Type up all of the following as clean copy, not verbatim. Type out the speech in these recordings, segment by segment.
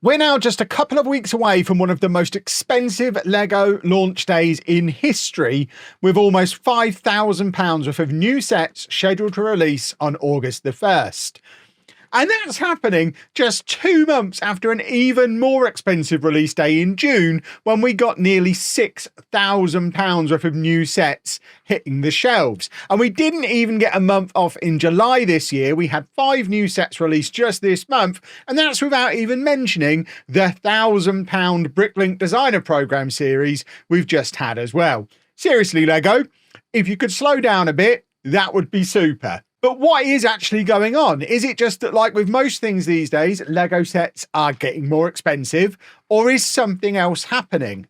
We're now just a couple of weeks away from one of the most expensive LEGO launch days in history, with almost £5,000 worth of new sets scheduled to release on August the 1st. And that's happening just 2 months after an even more expensive release day in June, when we got nearly £6,000 worth of new sets hitting the shelves. And we didn't even get a month off in July this year. We had 5 new sets released just this month, and that's without even mentioning the £1,000 Bricklink Designer Programme series we've just had as well. Seriously, LEGO, if you could slow down a bit, that would be super. But what is actually going on? Is it just that, like with most things these days, LEGO sets are getting more expensive, or is something else happening?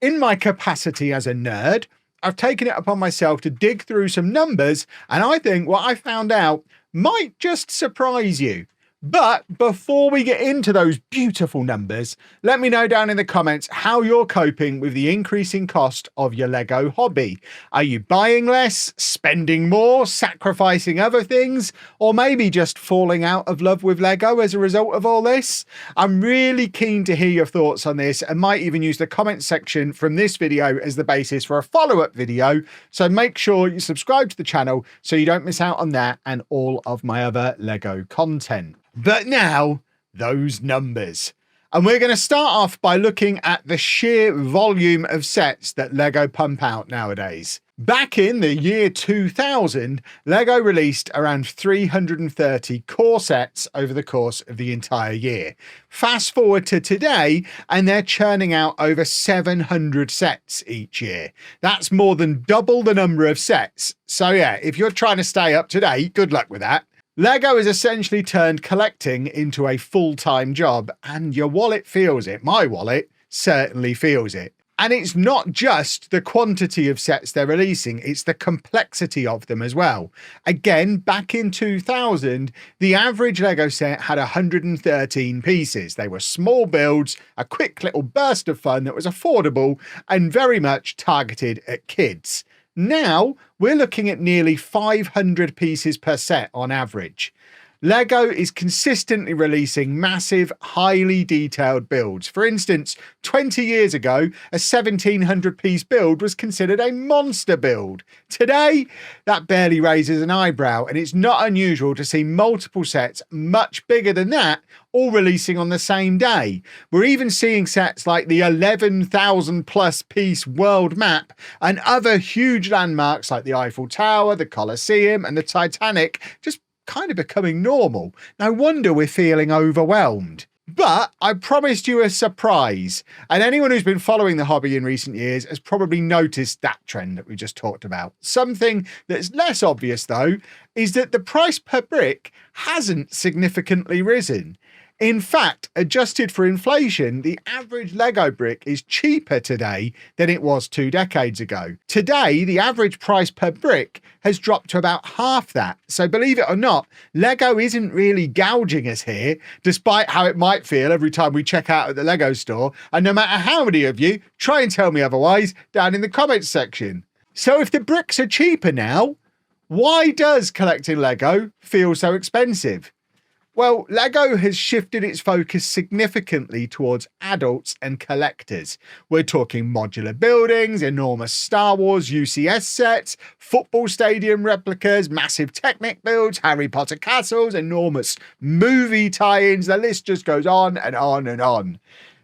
In my capacity as a nerd, I've taken it upon myself to dig through some numbers, and I think what I found out might just surprise you. But before we get into those beautiful numbers, let me know down in the comments how you're coping with the increasing cost of your LEGO hobby. Are you buying less, spending more, sacrificing other things, or maybe just falling out of love with LEGO as a result of all this? I'm really keen to hear your thoughts on this, and might even use the comment section from this video as the basis for a follow-up video. So make sure you subscribe to the channel so you don't miss out on that and all of my other LEGO content. But now, those numbers. And we're going to start off by looking at the sheer volume of sets that LEGO pump out nowadays. Back in the year 2000, LEGO released around 330 core sets over the course of the entire year. Fast forward to today, and they're churning out over 700 sets each year. That's more than double the number of sets. So yeah, if you're trying to stay up to date, good luck with that. LEGO has essentially turned collecting into a full-time job, and your wallet feels it. My wallet certainly feels it. And it's not just the quantity of sets they're releasing, it's the complexity of them as well. Again, back in 2000, the average LEGO set had 113 pieces. They were small builds, a quick little burst of fun that was affordable and very much targeted at kids. Now, we're looking at nearly 500 pieces per set on average. LEGO is consistently releasing massive, highly detailed builds. For instance, 20 years ago, a 1,700 piece build was considered a monster build. Today, that barely raises an eyebrow, and it's not unusual to see multiple sets much bigger than that all releasing on the same day. We're even seeing sets like the 11,000 plus piece world map and other huge landmarks like the Eiffel Tower, the Colosseum and the Titanic just kind of becoming normal. No wonder we're feeling overwhelmed. But I promised you a surprise, and anyone who's been following the hobby in recent years has probably noticed that trend that we just talked about. Something that's less obvious though is that the price per brick hasn't significantly risen. In fact, adjusted for inflation, the average LEGO brick is cheaper today than it was 2 decades ago. Today, the average price per brick has dropped to about half that. So believe it or not, LEGO isn't really gouging us here, despite how it might feel every time we check out at the LEGO store. And no matter how many of you try and tell me otherwise down in the comments section. So if the bricks are cheaper now, why does collecting LEGO feel so expensive? Well, LEGO has shifted its focus significantly towards adults and collectors. We're talking modular buildings, enormous Star Wars UCS sets, football stadium replicas, massive Technic builds, Harry Potter castles, enormous movie tie-ins. The list just goes on and on and on.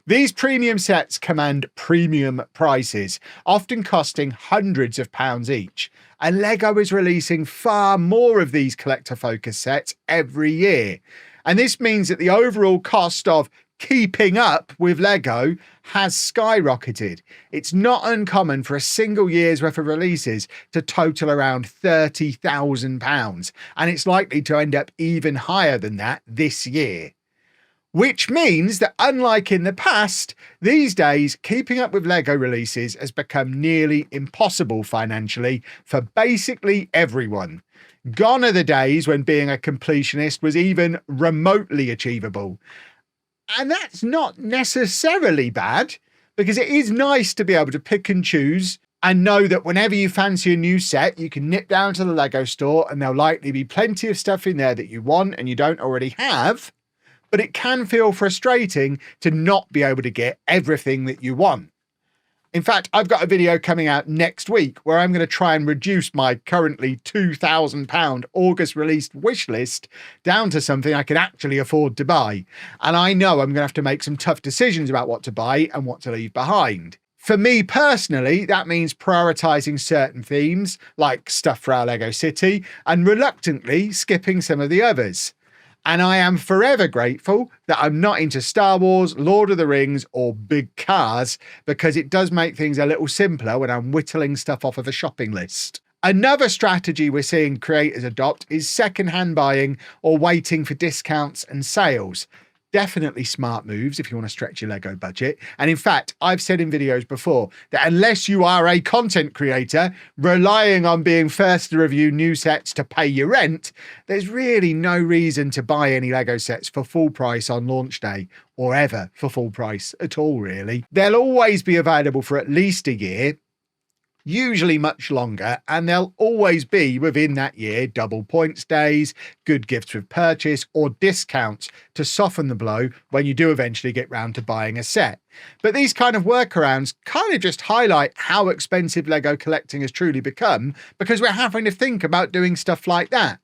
These premium sets command premium prices, often costing hundreds of pounds each. And LEGO is releasing far more of these collector-focused sets every year. And this means that the overall cost of keeping up with LEGO has skyrocketed. It's not uncommon for a single year's worth of releases to total around £30,000, and it's likely to end up even higher than that this year. Which means that, unlike in the past, these days, keeping up with LEGO releases has become nearly impossible financially for basically everyone. Gone are the days when being a completionist was even remotely achievable. And that's not necessarily bad, because it is nice to be able to pick and choose and know that whenever you fancy a new set, you can nip down to the LEGO store and there'll likely be plenty of stuff in there that you want and you don't already have. But but it can feel frustrating to not be able to get everything that you want. In fact, I've got a video coming out next week where I'm going to try and reduce my currently £2,000 August released wish list down to something I can actually afford to buy. And I know I'm going to have to make some tough decisions about what to buy and what to leave behind. For me personally, that means prioritising certain themes, like stuff for our Lego City, and reluctantly skipping some of the others. And I am forever grateful that I'm not into Star Wars, Lord of the Rings, or big cars, because it does make things a little simpler when I'm whittling stuff off of a shopping list. Another strategy we're seeing creators adopt is second-hand buying or waiting for discounts and sales. Definitely smart moves if you want to stretch your Lego budget. And in fact, I've said in videos before that unless you are a content creator relying on being first to review new sets to pay your rent, there's really no reason to buy any Lego sets for full price on launch day, or ever for full price at all, really. They'll always be available for at least a year, usually much longer, and they'll always be within that year double points days, good gifts with purchase, or discounts to soften the blow when you do eventually get round to buying a set. But these kind of workarounds kind of just highlight how expensive Lego collecting has truly become, because we're having to think about doing stuff like that.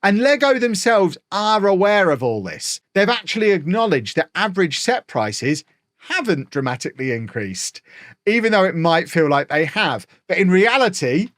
And Lego themselves are aware of all this. They've actually acknowledged that average set prices haven't dramatically increased, even though it might feel like they have. But in reality,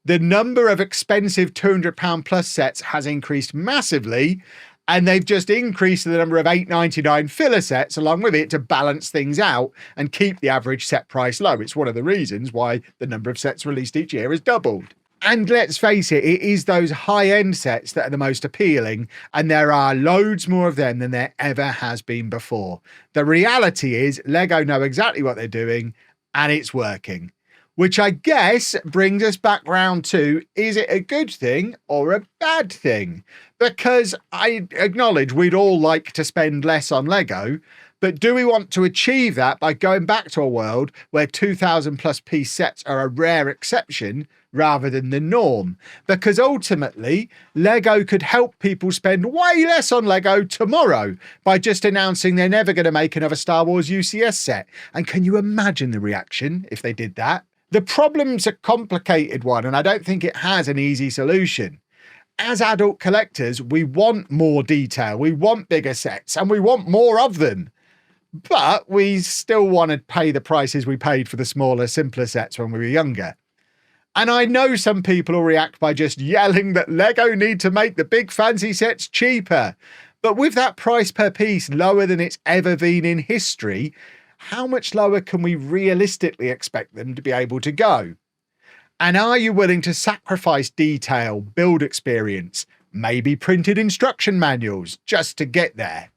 the number of expensive £200 plus sets has increased massively, and they've just increased the number of £8.99 filler sets along with it to balance things out and keep the average set price low. It's one of the reasons why the number of sets released each year has doubled. And let's face it, it is those high-end sets that are the most appealing, and there are loads more of them than there ever has been before. The reality is Lego know exactly what they're doing, and it's working. Which I guess brings us back round to, is it a good thing or a bad thing? Because I acknowledge we'd all like to spend less on Lego, but do we want to achieve that by going back to a world where 2,000 plus piece sets are a rare exception rather than the norm? Because ultimately, Lego could help people spend way less on Lego tomorrow by just announcing they're never going to make another Star Wars UCS set. And can you imagine the reaction if they did that? The problem's a complicated one, and I don't think it has an easy solution. As adult collectors, we want more detail, we want bigger sets, and we want more of them. But we still want to pay the prices we paid for the smaller, simpler sets when we were younger. And I know some people will react by just yelling that Lego need to make the big fancy sets cheaper. But with that price per piece lower than it's ever been in history, how much lower can we realistically expect them to be able to go? And are you willing to sacrifice detail, build experience, maybe printed instruction manuals just to get there?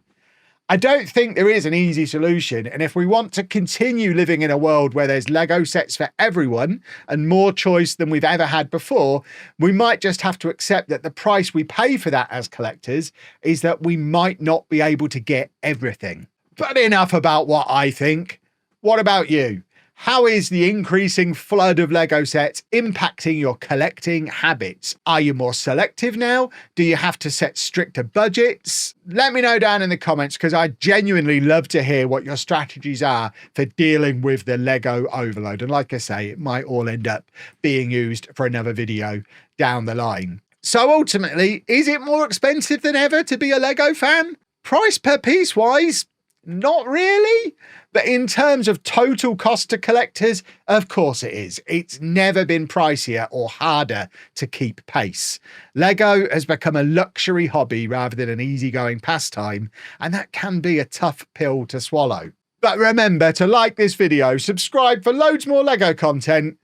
I don't think there is an easy solution, and if we want to continue living in a world where there's Lego sets for everyone and more choice than we've ever had before, we might just have to accept that the price we pay for that as collectors is that we might not be able to get everything. But enough about what I think. What about you? How is the increasing flood of Lego sets impacting your collecting habits? Are you more selective now? Do you have to set stricter budgets? Let me know down in the comments, because I genuinely love to hear what your strategies are for dealing with the Lego overload. And like I say, it might all end up being used for another video down the line. So ultimately, is it more expensive than ever to be a Lego fan? Price per piece wise? Not really. But in terms of total cost to collectors, of course it is. It's never been pricier or harder to keep pace. Lego has become a luxury hobby rather than an easygoing pastime, and that can be a tough pill to swallow. But remember to like this video, subscribe for loads more Lego content,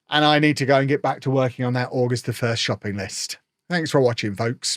and I need to go and get back to working on that August the 1st shopping list. Thanks for watching, folks.